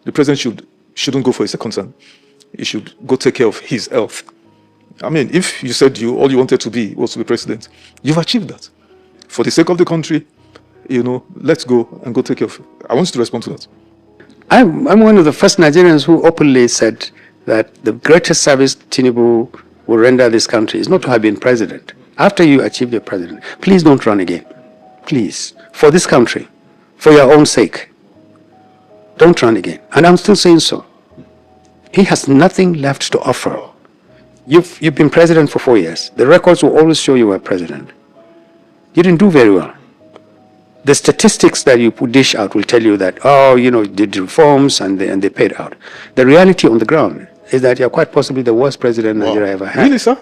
the president shouldn't go for a second term. He should go take care of his health. I mean, if you said all you wanted to be was to be president, you've achieved that. For the sake of the country, let's go and go take care of it. I want you to respond to that. I'm one of the first Nigerians who openly said that the greatest service Tinubu will render this country is not to have been president. After you achieve your president, please don't run again. Please. For this country, for your own sake, don't run again. And I'm still saying so. He has nothing left to offer. You've been president for 4 years. The records will always show you were president. You didn't do very well. The statistics that you dish out will tell you that, did reforms and they paid out. The reality on the ground is that you're quite possibly the worst president Nigeria ever had. Really, sir?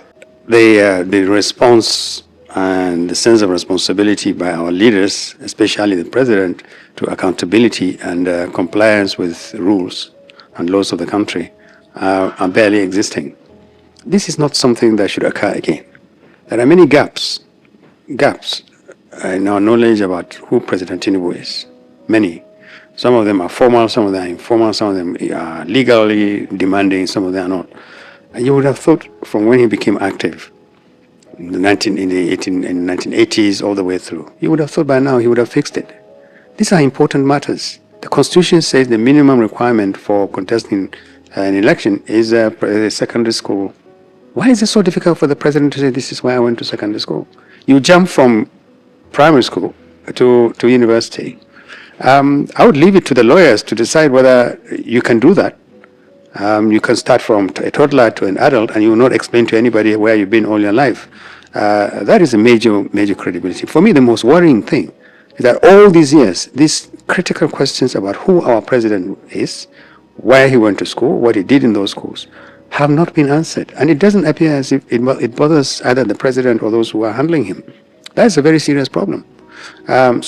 The response and the sense of responsibility by our leaders, especially the president, to accountability and compliance with rules and laws of the country are barely existing. This is not something that should occur again. There are many gaps in our knowledge about who President Tinubu is. Many. Some of them are formal, some of them are informal, some of them are legally demanding, some of them are not. And you would have thought from when he became active in the 1980s all the way through, you would have thought by now he would have fixed it. These are important matters. The Constitution says the minimum requirement for contesting an election is a secondary school. Why is it so difficult for the president to say this is why I went to secondary school? You jump from primary school to university. I would leave it to the lawyers to decide whether you can do that. You can start from a toddler to an adult and you will not explain to anybody where you've been all your life. That is a major credibility. For me, the most worrying thing is that all these years, these critical questions about who our president is, where he went to school, what he did in those schools, have not been answered. And it doesn't appear as if it bothers either the president or those who are handling him. That's a very serious problem. The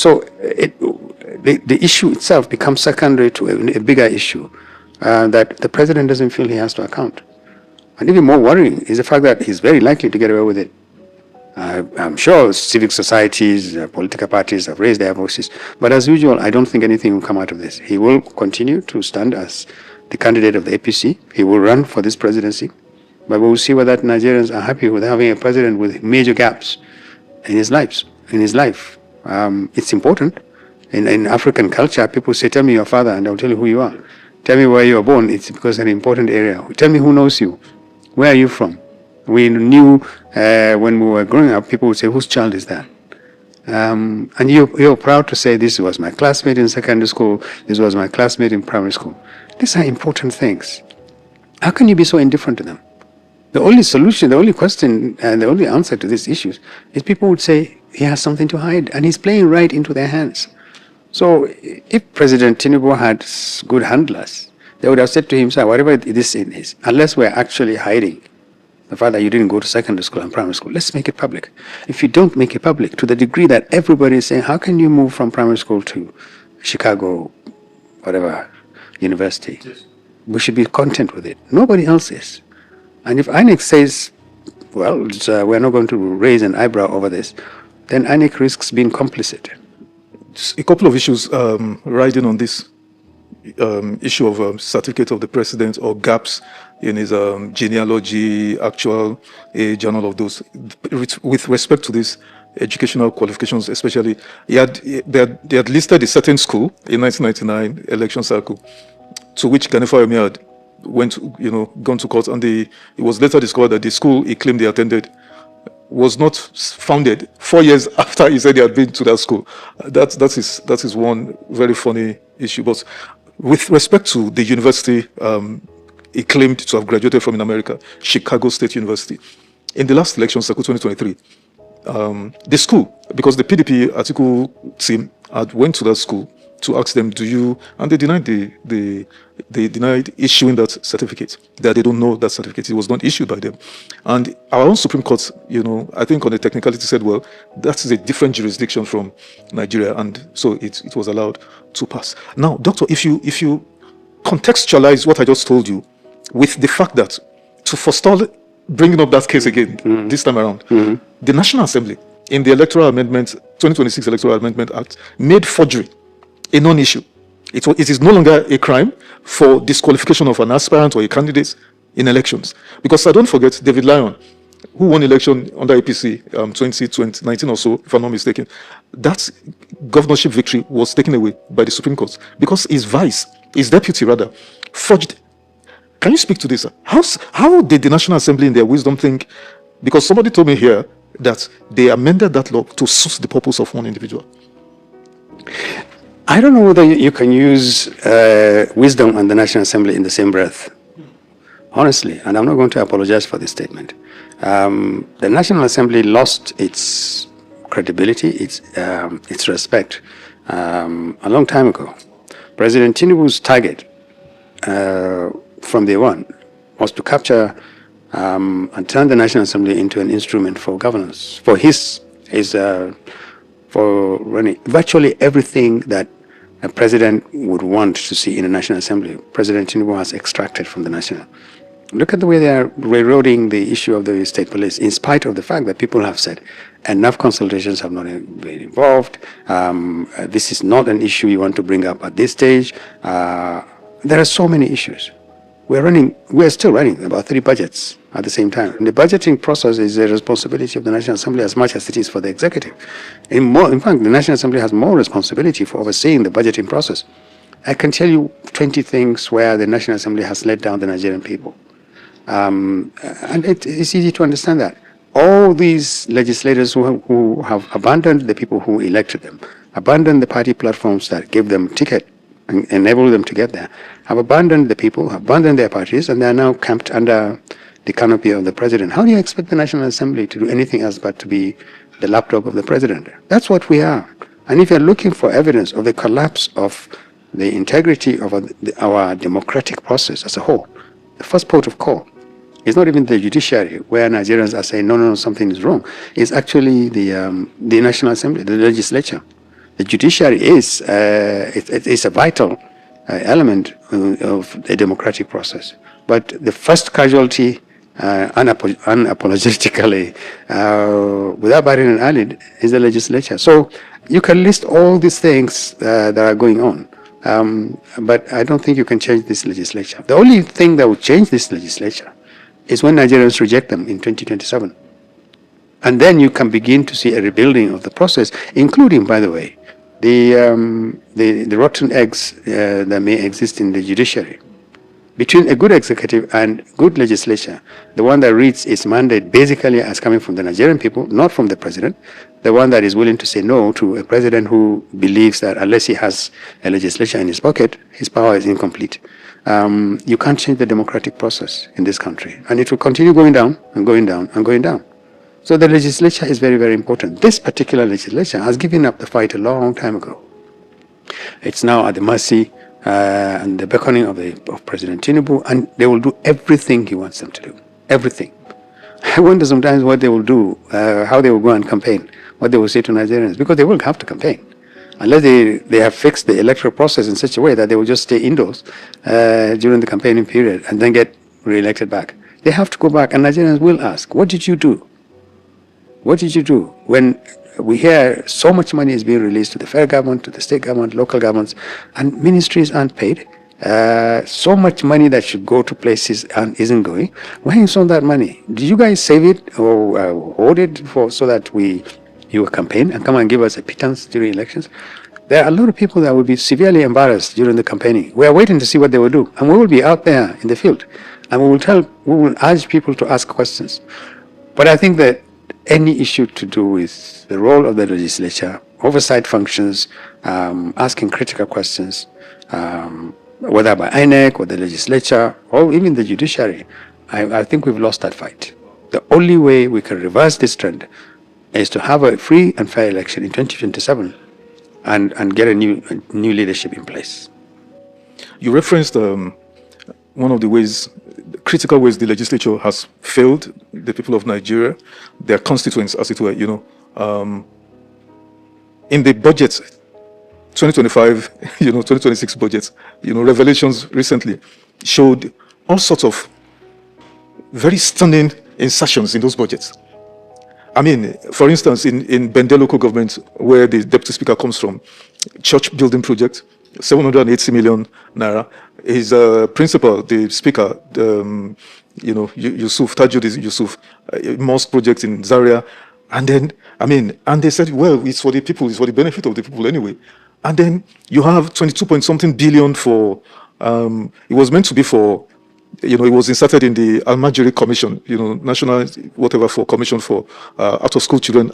issue itself becomes secondary to a bigger issue that the president doesn't feel he has to account. And even more worrying is the fact that he's very likely to get away with it. I'm sure civic societies, political parties have raised their voices, but as usual, I don't think anything will come out of this. He will continue to stand as the candidate of the APC. He will run for this presidency, but we will see whether Nigerians are happy with having a president with major gaps in his life. It's important. In African culture, people say, tell me your father and I'll tell you who you are. Tell me where you were born. It's because it's an important area. Tell me who knows you. Where are you from? We knew when we were growing up, people would say, whose child is that? And you're proud to say, this was my classmate in secondary school, this was my classmate in primary school. These are important things. How can you be so indifferent to them? The only solution, the only question, and the only answer to these issues is people would say he has something to hide, and he's playing right into their hands. So if President Tinubu had good handlers, they would have said to him, sir, whatever this is, unless we're actually hiding the fact that you didn't go to secondary school and primary school, let's make it public. If you don't make it public to the degree that everybody is saying, how can you move from primary school to Chicago, whatever, university? Yes. We should be content with it. Nobody else is. And if INEC says, well, we're not going to raise an eyebrow over this, then INEC risks being complicit. Just a couple of issues riding on this issue of certificate of the president or gaps in his genealogy, actual age, and all of those. With respect to these educational qualifications, especially, they had listed a certain school in 1999 election cycle, to which Ganifa Yemi had gone to court, and it was later discovered that the school he claimed he attended was not founded 4 years after he said he had been to that school. That is one very funny issue. But with respect to the university he claimed to have graduated from in America, Chicago State University, in the last election cycle, 2023, the school, because the PDP Atiku team had went to that school to ask them, and they denied they denied issuing that certificate, that they don't know that certificate. It was not issued by them. And our own Supreme Court, I think on the technicality said, well, that is a different jurisdiction from Nigeria, and so it was allowed to pass. Now, Doctor, if you contextualize what I just told you with the fact that to forestall bringing up that case again this time around, the National Assembly in the 2026 Electoral Amendment Act made forgery a non-issue. It is no longer a crime for disqualification of an aspirant or a candidate in elections. Because don't forget, David Lyon, who won election under APC 2019 or so, if I'm not mistaken, that governorship victory was taken away by the Supreme Court because his deputy rather, forged. Can you speak to this? How did the National Assembly in their wisdom think? Because somebody told me here that they amended that law to suit the purpose of one individual. I don't know whether you can use wisdom and the National Assembly in the same breath, honestly, and I'm not going to apologize for this statement. The National Assembly lost its credibility, its respect a long time ago. President Tinubu's target from day one was to capture and turn the National Assembly into an instrument for governance, for running virtually everything that a president would want to see in a National Assembly. President Tinubu has extracted from the National. Look at the way they are railroading the issue of the state police, in spite of the fact that people have said enough consultations have not been involved. This is not an issue you want to bring up at this stage. There are so many issues. We're still running about 3 budgets at the same time. And the budgeting process is a responsibility of the National Assembly as much as it is for the executive. In fact, the National Assembly has more responsibility for overseeing the budgeting process. I can tell you 20 things where the National Assembly has let down the Nigerian people. And it's easy to understand that. All these legislators who have abandoned the people who elected them, abandoned the party platforms that gave them ticket and enabled them to get there, have abandoned the people, have abandoned their parties, and they are now camped under the canopy of the president. How do you expect the National Assembly to do anything else but to be the lapdog of the president? That's what we are. And if you're looking for evidence of the collapse of the integrity of our democratic process as a whole, the first port of call is not even the judiciary, where Nigerians are saying, no, something is wrong. It's actually the National Assembly, the legislature. The judiciary is a vital element of the democratic process. But the first casualty, unapologetically, without batting an eyelid, is the legislature. So you can list all these things that are going on. But I don't think you can change this legislature. The only thing that will change this legislature is when Nigerians reject them in 2027. And then you can begin to see a rebuilding of the process, including, by the way, the rotten eggs that may exist in the judiciary. Between a good executive and good legislature, the one that reads its mandate basically as coming from the Nigerian people, not from the president, the one that is willing to say no to a president who believes that unless he has a legislature in his pocket, his power is incomplete. You can't change the democratic process in this country, and it will continue going down and going down and going down. So the legislature is very, very important. This particular legislature has given up the fight a long time ago. It's now at the mercy and the beckoning of President Tinubu, and they will do everything he wants them to do. Everything. I wonder sometimes what they will do, how they will go and campaign, what they will say to Nigerians, because they will have to campaign. Unless they have fixed the electoral process in such a way that they will just stay indoors during the campaigning period and then get re-elected back. They have to go back, and Nigerians will ask, what did you do? What did you do? When we hear so much money is being released to the federal government, to the state government, local governments, and ministries aren't paid, so much money that should go to places and isn't going. Where is all that money? Did you guys save it or hold it so that you will campaign and come and give us a pittance during elections? There are a lot of people that will be severely embarrassed during the campaigning. We are waiting to see what they will do, and we will be out there in the field, and we will urge people to ask questions. But I think that any issue to do with the role of the legislature, oversight functions, asking critical questions, whether by INEC or the legislature or even the judiciary, I think we've lost that fight. The only way we can reverse this trend is to have a free and fair election in 2027 and get a new leadership in place. You referenced one of the ways, critical ways the legislature has failed the people of Nigeria, their constituents, as it were, in the budget, 2025, 2026 budget, revelations recently showed all sorts of very stunning insertions in those budgets. I mean, for instance, in Bende local government, where the deputy speaker comes from, church building project, 780 million naira. His principal, the speaker, Yusuf Tajuddin Yusuf, mosque project in Zaria, and then and they said, well, it's for the people, it's for the benefit of the people anyway. And then you have 22 point something billion for. It was meant to be for. It was inserted in the Al-Majiri Commission, national whatever for commission for out of school children.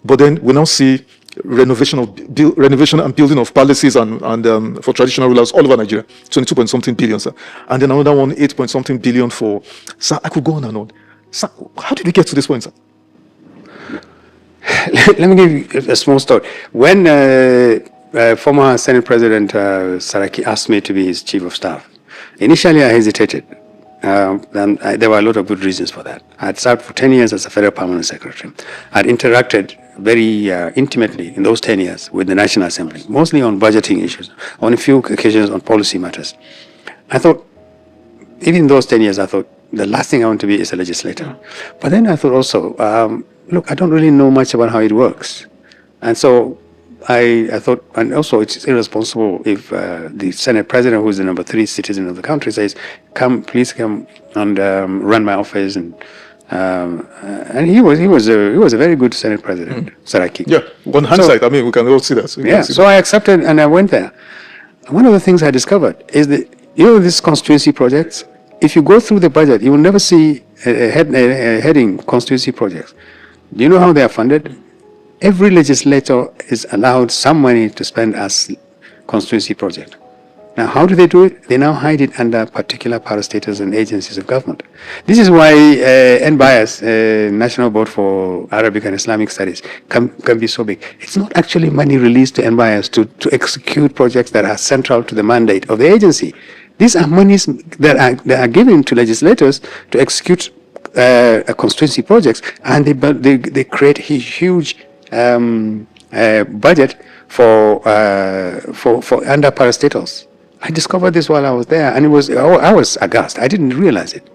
But then we now see renovation and building of palaces and for traditional rulers all over Nigeria, 22 point something billion, sir. And then another one, 8 point something billion for. Sir, I could go on and on. Sir, how did we get to this point, sir? Let me give you a small story. When former Senate President Saraki asked me to be his chief of staff, initially I hesitated. And there were a lot of good reasons for that. I had served for 10 years as a federal permanent secretary. I had interacted very intimately in those 10 years with the National Assembly, mostly on budgeting issues, on a few occasions on policy matters. I thought, even in those 10 years, I thought, the last thing I want to be is a legislator. But then I thought also, look, I don't really know much about how it works. And so I thought, and also it's irresponsible if the Senate President, who is the number 3 citizen of the country, says, please come and run my office. And he was a very good Senate President, Saraki. Yeah, on hindsight, we can all see that. So I accepted and I went there. And one of the things I discovered is that, these constituency projects, if you go through the budget, you will never see a heading constituency projects. Do you know how they are funded? Every legislator is allowed some money to spend as constituency project. Now, how do they do it? They now hide it under particular parastatals and agencies of government. This is why NBIAS, National Board for Arabic and Islamic Studies, can be so big. It's not actually money released to NBIAS to execute projects that are central to the mandate of the agency. These are monies that are given to legislators to execute constituency projects, and they create a huge budget for under parastatals. I discovered this while I was there, and I was aghast. I didn't realize it.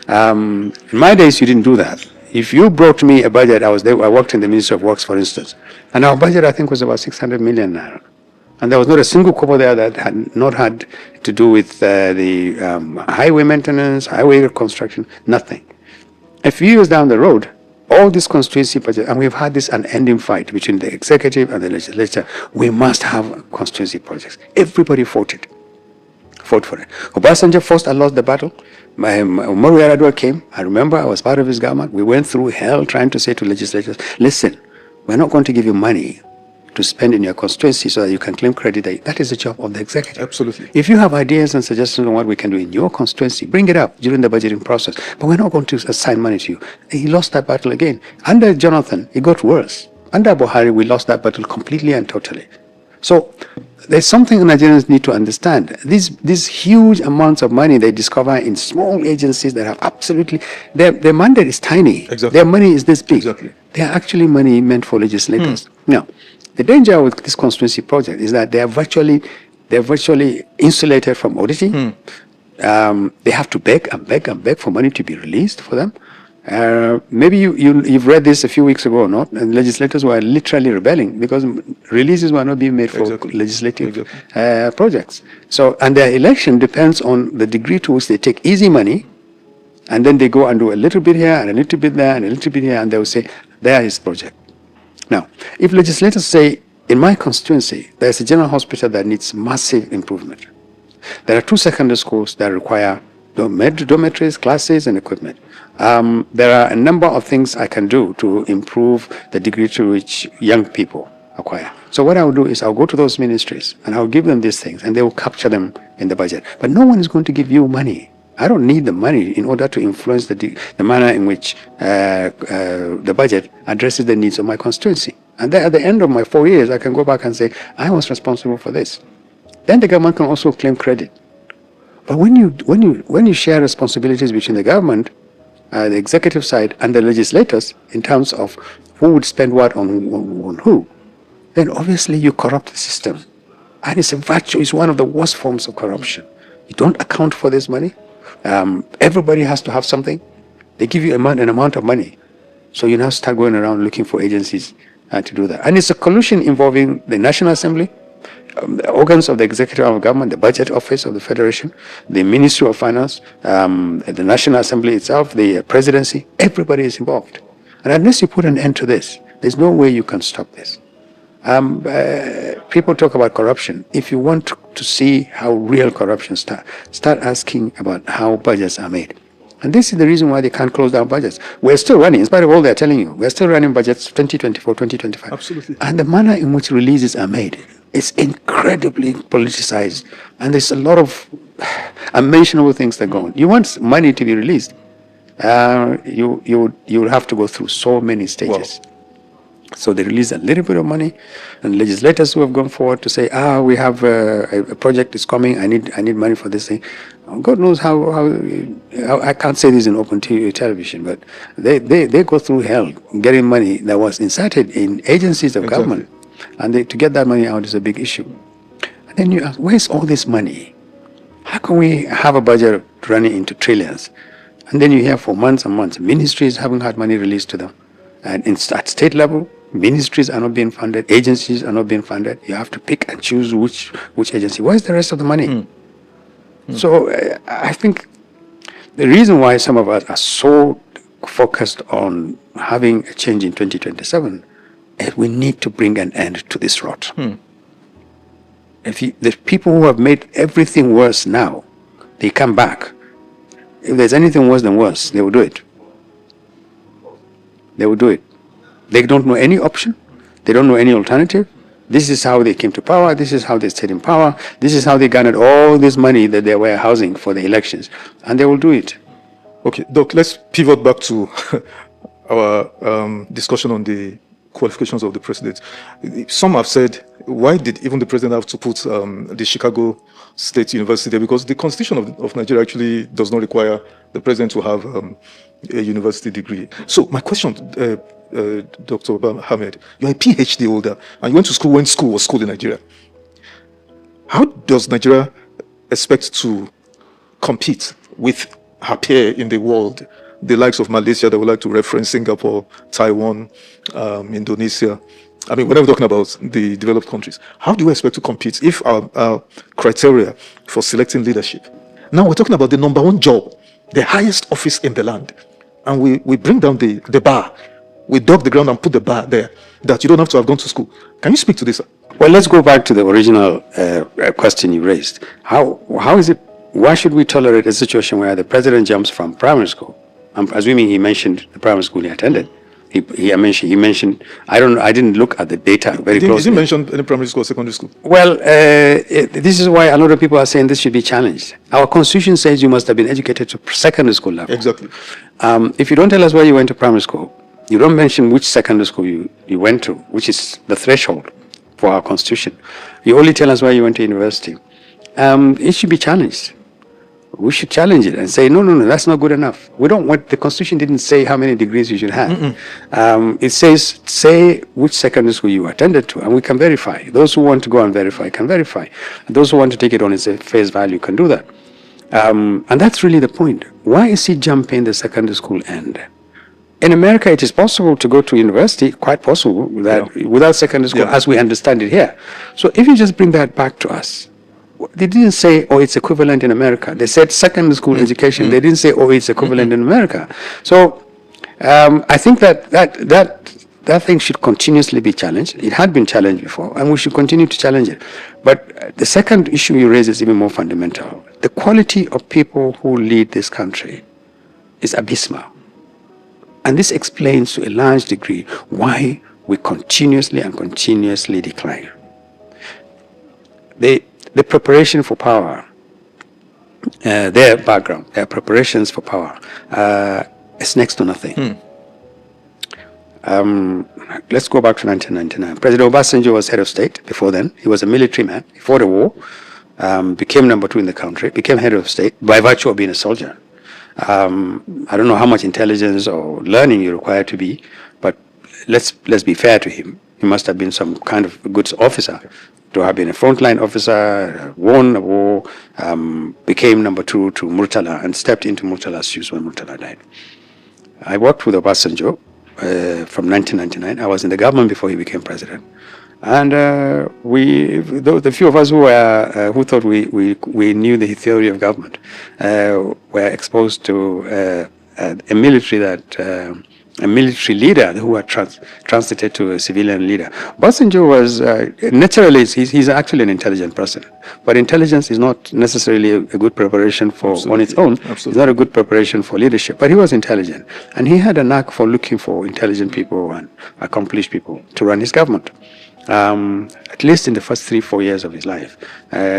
In my days, you didn't do that. If you brought me a budget, I worked in the Ministry of Works, for instance, and our budget, I think, was about 600 million naira. And there was not a single kobo there that had not had to do with the highway maintenance, highway construction, nothing. A few years down the road, all this constituency budget, and we've had this unending fight between the executive and the legislature. We must have constituency projects. Everybody fought for it. Obasanjo first and lost the battle. Umaru Yar'Adua came. I remember I was part of his government. We went through hell trying to say to legislators, listen, we're not going to give you money to spend in your constituency so that you can claim credit. That is the job of the executive. Absolutely. If you have ideas and suggestions on what we can do in your constituency, bring it up during the budgeting process. But we're not going to assign money to you. He lost that battle again. Under Jonathan, it got worse. Under Buhari, we lost that battle completely and totally. So there's something Nigerians need to understand. These huge amounts of money they discover in small agencies that have absolutely, their mandate is tiny. Exactly. Their money is this big. Exactly. They are actually money meant for legislators. Now, the danger with this constituency project is that they're virtually insulated from auditing. They have to beg and beg and beg for money to be released for them. Maybe you've read this a few weeks ago or not, and legislators were literally rebelling because releases were not being made for legislative projects. So, and their election depends on the degree to which they take easy money, and then they go and do a little bit here and a little bit there and a little bit here, and they will say, there is project. Now, if legislators say, in my constituency, there's a general hospital that needs massive improvement. There are 2 secondary schools that require dormitories, classes, and equipment. There are a number of things I can do to improve the degree to which young people acquire. So what I will do is I'll go to those ministries and I'll give them these things, and they will capture them in the budget. But no one is going to give you money. I don't need the money in order to influence the manner in which the budget addresses the needs of my constituency. And then at the end of my 4 years, I can go back and say, I was responsible for this. Then the government can also claim credit. But when you share responsibilities between the government, the executive side, and the legislators in terms of who would spend what on who, then obviously you corrupt the system. And it's one of the worst forms of corruption. You don't account for this money. Everybody has to have something. They give you an amount of money. So you now start going around looking for agencies to do that. And it's a collusion involving the National Assembly, the organs of the executive arm of government, the budget office of the federation, the Ministry of Finance, the National Assembly itself, the presidency, everybody is involved. And unless you put an end to this, there's no way you can stop this. People talk about corruption. If you want to see how real corruption start asking about how budgets are made. And this is the reason why they can't close down budgets. We're still running, in spite of all they're telling you, we're still running budgets 2024, 2025. Absolutely. And the manner in which releases are made is incredibly politicized. And there's a lot of unmentionable things that go on. You want money to be released, you'll have to go through so many stages. Wow. So they release a little bit of money, and legislators who have gone forward to say, we have a project is coming, I need money for this thing. God knows how I can't say this in open television, but they go through hell getting money that was inserted in agencies of government, and to get that money out is a big issue. And then you ask, where's all this money? How can we have a budget running into trillions? And then you hear for months and months, ministries haven't had money released to them. And at state level, ministries are not being funded, agencies are not being funded. You have to pick and choose which agency. Where's the rest of the money? So I think the reason why some of us are so focused on having a change in 2027 is we need to bring an end to this rot. If the people who have made everything worse now, they come back. If there's anything worse than worse, they will do it. They will do it. They don't know any option. They don't know any alternative. This is how they came to power. This is how they stayed in power. This is how they garnered all this money that they were housing for the elections. And they will do it. Okay, Doc, let's pivot back to our discussion on the qualifications of the president. Some have said, why did even the president have to put the Chicago State University there? Because the Constitution of Nigeria actually does not require the president to have a university degree. So my question, Dr. Bola Ahmed, you're a PhD holder, and you went to school when school was school in Nigeria. How does Nigeria expect to compete with her peer in the world, the likes of Malaysia that would like to reference Singapore, Taiwan, Indonesia? I mean, when I'm talking about the developed countries, how do we expect to compete if our criteria for selecting leadership? Now we're talking about the number one job, the highest office in the land, and we bring down the bar. We dug the ground and put the bar there, that you don't have to have gone to school. Can you speak to this, sir? Well, let's go back to the original question you raised. How is it, why should we tolerate a situation where the president jumps from primary school? I'm assuming he mentioned the primary school he attended. He mentioned, I didn't look at the data very closely. Did he mention any primary school or secondary school? Well, this is why a lot of people are saying this should be challenged. Our constitution says you must have been educated to secondary school level. Exactly. If you don't tell us where you went to primary school, you don't mention which secondary school you went to, which is the threshold for our constitution. You only tell us where you went to university. It should be challenged. We should challenge it and say, no, that's not good enough. We don't want, the constitution didn't say how many degrees you should have. It says, say which secondary school you attended to, and we can verify. Those who want to go and verify can verify. And those who want to take it on as a face value can do that. And that's really the point. Why is he jumping the secondary school end? In America, it is possible to go to university, quite possible, without secondary school, as we understand it here. So if you just bring that back to us, they didn't say, it's equivalent in America. They said secondary school education. They didn't say, it's equivalent in America. So I think that thing should continuously be challenged. It had been challenged before, and we should continue to challenge it. But the second issue you raise is even more fundamental. The quality of people who lead this country is abysmal. And this explains to a large degree why we continuously decline. The preparation for power, their background, their preparations for power, is next to nothing. Let's go back to 1999. President Obasanjo was head of state before then. He was a military man. He fought a war, became number 2 in the country, became head of state by virtue of being a soldier. I don't know how much intelligence or learning you require to be, but let's be fair to him. He must have been some kind of good officer, to have been a frontline officer, won a war, became number 2 to Murtala, and stepped into Murtala's shoes when Murtala died. I worked with Obasanjo from 1999. I was in the government before he became president. And the few of us who thought we knew the theory of government were exposed to a military leader who had transited to a civilian leader. Obasanjo was naturally he's actually an intelligent person, but intelligence is not necessarily a good preparation for on its own. Absolutely. It's not a good preparation for leadership. But he was intelligent, and he had a knack for looking for intelligent people and accomplished people to run his government. At least in the first 3-4 years of his life.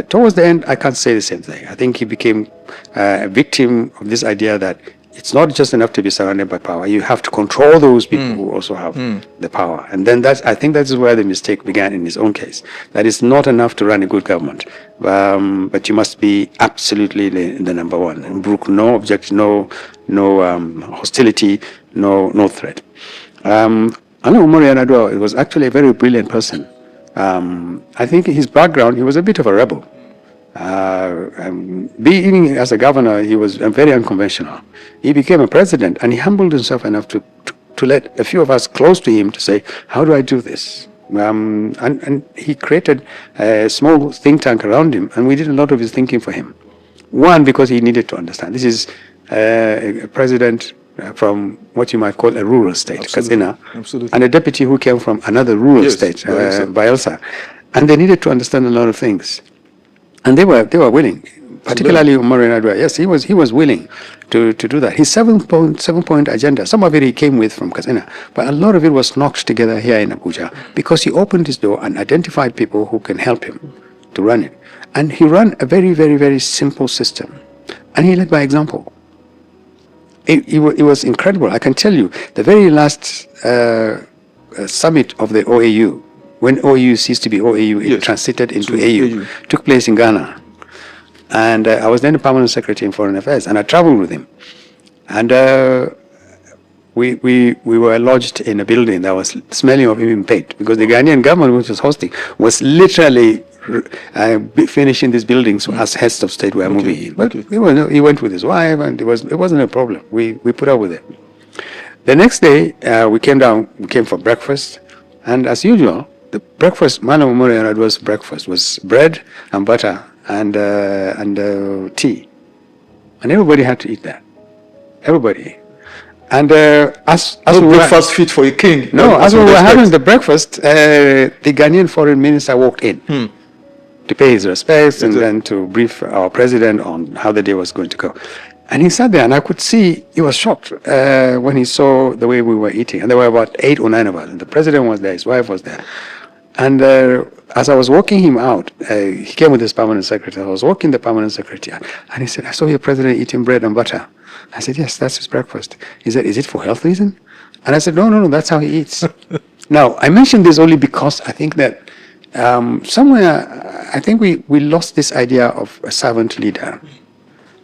Towards the end, I can't say the same thing. I think he became a victim of this idea that it's not just enough to be surrounded by power. You have to control those people who also have the power. And then I think that is where the mistake began in his own case. That it's not enough to run a good government, but you must be absolutely the number one. And brook no objection, no hostility, no threat. Umar Yar'Adua was actually a very brilliant person. I think his background, he was a bit of a rebel. Being as a governor, he was very unconventional. He became a president, and he humbled himself enough to let a few of us close to him to say, how do I do this? And he created a small think tank around him, and we did a lot of his thinking for him. One, because he needed to understand. This is a president from what you might call a rural state, Katsina, and a deputy who came from another rural state, Bayelsa. And they needed to understand a lot of things. And they were willing, particularly Umar Yar'Adua. Yes, he was willing to do that. His seven-point agenda, some of it he came with from Katsina, but a lot of it was knocked together here in Abuja because he opened his door and identified people who can help him to run it. And he ran a very, very, very simple system. And he led by example. It was incredible. I can tell you, the very last summit of the OAU, when OAU ceased to be OAU, it transited into AU, took place in Ghana. And I was then the permanent secretary in Foreign Affairs, and I traveled with him. And we were lodged in a building that was smelling of even paint, because the Ghanaian government, which was hosting, was literally finishing these buildings as heads of state were moving in. But he went with his wife, and it wasn't a problem. We put up with it. The next day, we came for breakfast, and as usual, the breakfast, Malam Umar Yar'Adua's breakfast was bread and butter and tea. And everybody had to eat that. Everybody. And as breakfast fit for a king. No, as we were having the breakfast, the Ghanaian foreign minister walked in to pay his respects and then to brief our president on how the day was going to go. And he sat there, and I could see he was shocked when he saw the way we were eating. And there were about 8 or 9 of us. And the president was there, his wife was there. And as I was walking him out, he came with his permanent secretary. I was walking the permanent secretary, and he said, I saw your president eating bread and butter. I said, yes, that's his breakfast. He said, is it for health reason? And I said, no, that's how he eats. Now, I mentioned this only because I think that somewhere, I think we lost this idea of a servant leader.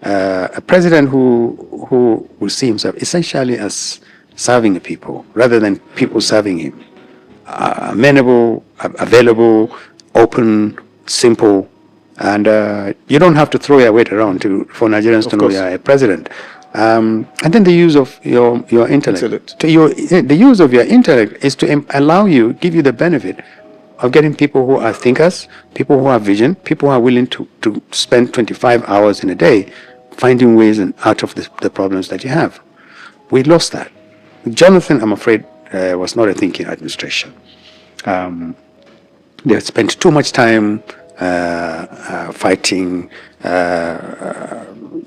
A president who will see himself essentially as serving the people rather than people serving him. Amenable, available, open, simple, and you don't have to throw your weight around for Nigerians to know you're a president. And then the use of your intellect. The use of your intellect is to give you the benefit of getting people who are thinkers, people who have vision, people who are willing to spend 25 hours in a day finding ways out of the problems that you have. We lost that. Jonathan, I'm afraid, was not a thinking administration. They spent too much time fighting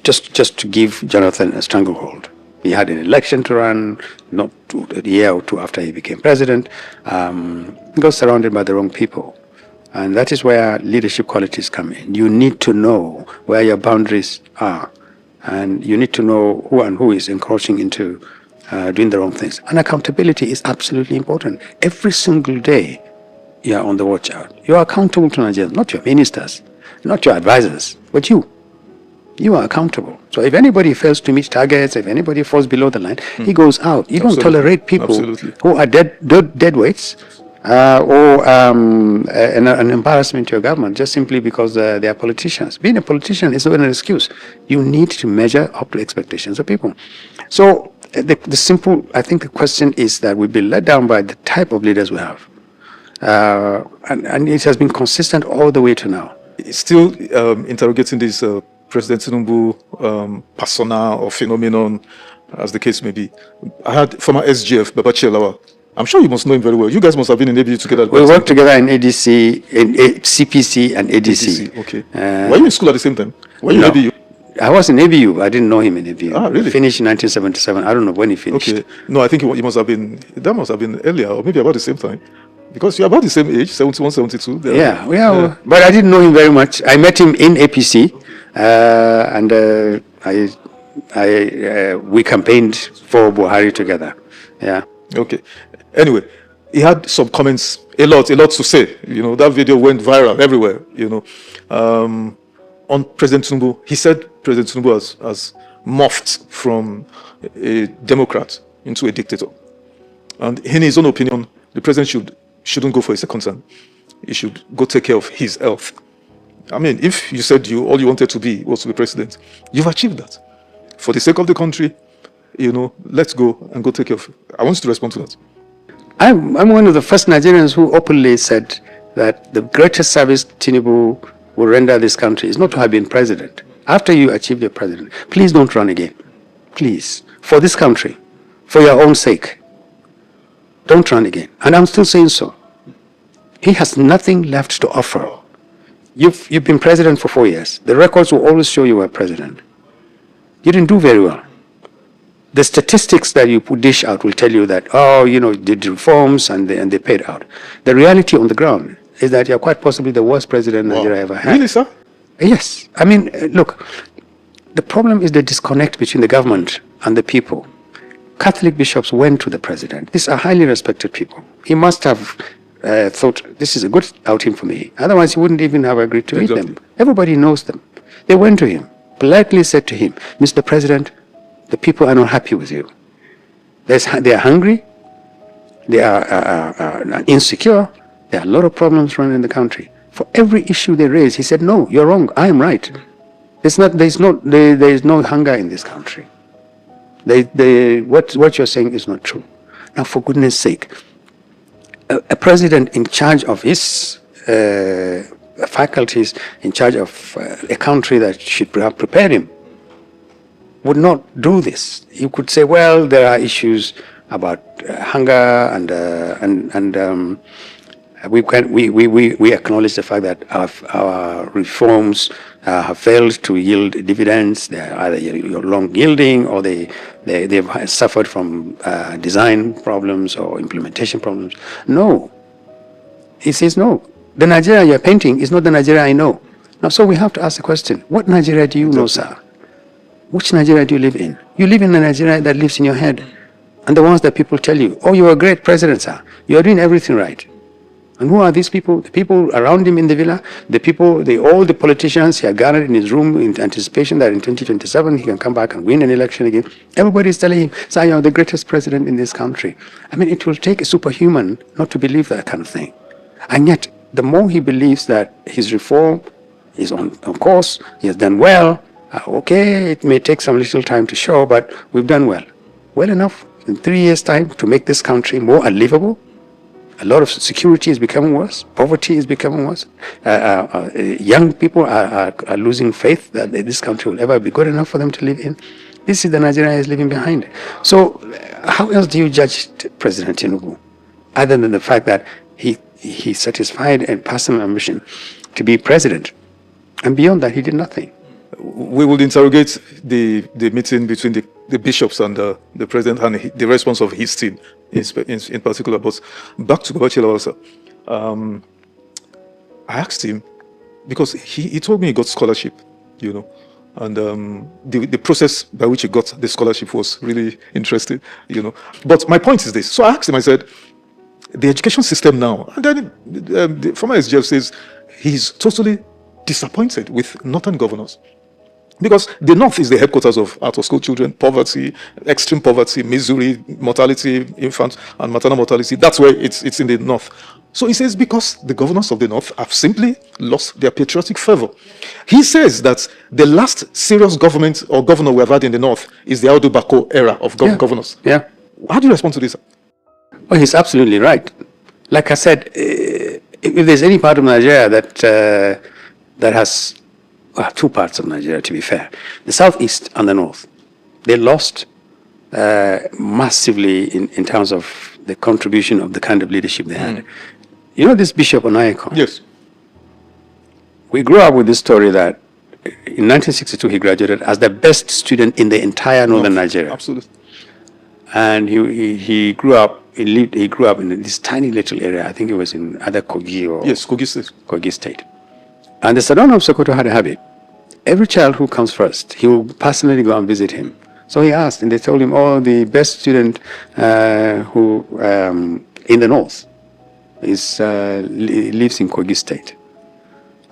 just to give Jonathan a stranglehold. He had an election to run, not a year or 2 after he became president. He got surrounded by the wrong people. And that is where leadership qualities come in. You need to know where your boundaries are. And you need to know who is encroaching into doing the wrong things. And accountability is absolutely important. Every single day, you are on the watch out. You are accountable to Nigerians, not your ministers, not your advisors, but you. You are accountable. So if anybody fails to meet targets, if anybody falls below the line, he goes out. You don't tolerate people who are dead weights or an embarrassment to your government just simply because they are politicians. Being a politician is not an excuse. You need to measure up to expectations of people. So I think the question is that we've been let down by the type of leaders we have. And it has been consistent all the way to now. Still interrogating this President Tinubu persona or phenomenon, as the case may be. I had former SGF, Babachir. I'm sure you must know him very well. You guys must have been in ABU together. We worked together in ADC, in CPC and ADC. Okay. Were you in school at the same time? Were you in ABU? I was in ABU. I didn't know him in ABU. Ah, really? He finished in 1977. I don't know when he finished. Okay. No, I think he must have been, that must have been earlier, or maybe about the same time. Because you're about the same age, 71, 72. Yeah. But I didn't know him very much. I met him in APC, and we campaigned for Buhari together. Yeah. Okay. Anyway, he had some comments, a lot to say. You know, that video went viral everywhere, you know. On President Tinubu, he said President Tinubu has morphed from a Democrat into a dictator. And in his own opinion, the president shouldn't go for a second term. He should go take care of his health. I mean, if you said all you wanted to be was to be president, you've achieved that. For the sake of the country, you know, let's go and go take care of it. I want you to respond to that. I'm one of the first Nigerians who openly said that the greatest service Tinubu will render this country is not to have been president. After you achieve your president, please don't run again. Please. For this country, for your own sake, don't run again. And I'm still saying so. He has nothing left to offer. You've been president for 4 years. The records will always show you were president. You didn't do very well. The statistics that you dish out will tell you that, oh, you know, did reforms and they paid out. The reality on the ground is that you're quite possibly the worst president Nigeria ever had. Really, sir? Yes. I mean, look, the problem is the disconnect between the government and the people. Catholic bishops went to the president. These are highly respected people. He must have thought, this is a good outing for me. Otherwise, he wouldn't even have agreed to meet them. Everybody knows them. They went to him, politely said to him, Mr. President, the people are not happy with you. They are hungry. They are insecure. There are a lot of problems running in the country. For every issue they raise, he said, no, you're wrong. I am right. There is no hunger in this country. What you're saying is not true. Now, for goodness sake, a president in charge of his faculties, in charge of a country that should perhaps prepare him, would not do this. You could say, well, there are issues about hunger and we acknowledge the fact that our reforms have failed to yield dividends. They're either long yielding or they've suffered from design problems or implementation problems. No. He says no. The Nigeria you're painting is not the Nigeria I know. Now, so we have to ask the question, what Nigeria do you know, sir? Which Nigeria do you live in? You live in a Nigeria that lives in your head. And the ones that people tell you, oh, you're a great president, sir. You're doing everything right. And who are these people? The people around him in the villa, all the politicians he had gathered in his room in anticipation that in 2027 he can come back and win an election again. Everybody is telling him, sir, you're the greatest president in this country. I mean, it will take a superhuman not to believe that kind of thing. And yet, the more he believes that his reform is on course, he has done well, okay, it may take some little time to show, but we've done well. Well enough in 3 years' time to make this country more unlivable. A lot of security is becoming worse. Poverty is becoming worse. Young people are losing faith that this country will ever be good enough for them to live in. This is the Nigeria is leaving behind. So how else do you judge President Tinubu? Other than the fact that he satisfied a personal ambition to be president. And beyond that, he did nothing. We will interrogate the meeting between the bishops and the president and the response of his team in particular. But back to Babachir sir. I asked him, because he told me he got scholarship, you know, and the process by which he got the scholarship was really interesting, you know. But my point is this. So I asked him, I said, the education system now, and then the former SGF says he's totally disappointed with northern governors. Because the North is the headquarters of out-of-school children, poverty, extreme poverty, misery, mortality, infant and maternal mortality. That's where it's in the North. So he says because the governors of the North have simply lost their patriotic fervor. He says that the last serious government or governor we have had in the North is the Audu Bako era of governors. Yeah. How do you respond to this? Well, he's absolutely right. Like I said, if there's any part of Nigeria that has two parts of Nigeria, to be fair, the southeast and the north, they lost massively in terms of the contribution of the kind of leadership they had. You know this Bishop Onayekon? Yes. We grew up with this story that in 1962 he graduated as the best student in the entire northern Nigeria. Absolutely. And he grew up. He grew up in this tiny little area. I think it was in either Kogi or Yes, Kogi State. Kogi State. And the Sultan of Sokoto had a habit. Every child who comes first, he will personally go and visit him. So he asked, and they told him, "Oh, the best student who in the north lives in Kogi State."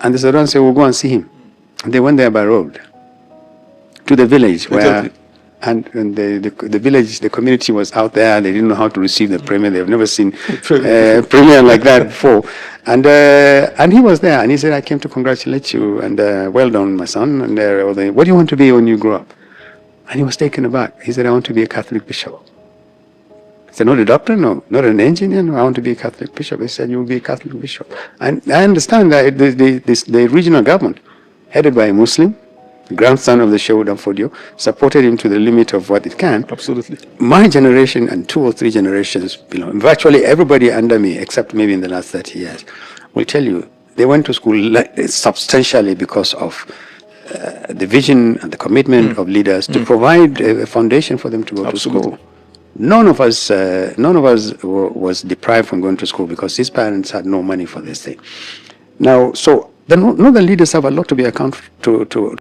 And the Sultan said, "We'll go and see him." And they went there by road to the village where. Exactly. And the village, the community was out there. They didn't know how to receive the premier. They've never seen premier like that before. And he was there, and he said, "I came to congratulate you, and well done, my son. And what do you want to be when you grow up?" And he was taken aback. He said, "I want to be a Catholic bishop." I said, "Not a doctor? No. Not an engineer? No, I want to be a Catholic bishop." He said, "You will be a Catholic bishop." And I understand that the regional government, headed by a Muslim, grandson of the Shehu Danfodio, supported him to the limit of what it can. Absolutely. My generation and 2 or 3 generations below, virtually everybody under me, except maybe in the last 30 years, will tell you they went to school substantially because of the vision and the commitment of leaders to provide a foundation for them to go to school. None of us was deprived from going to school because his parents had no money for this thing. Now, so the northern leaders have a lot to be accountable to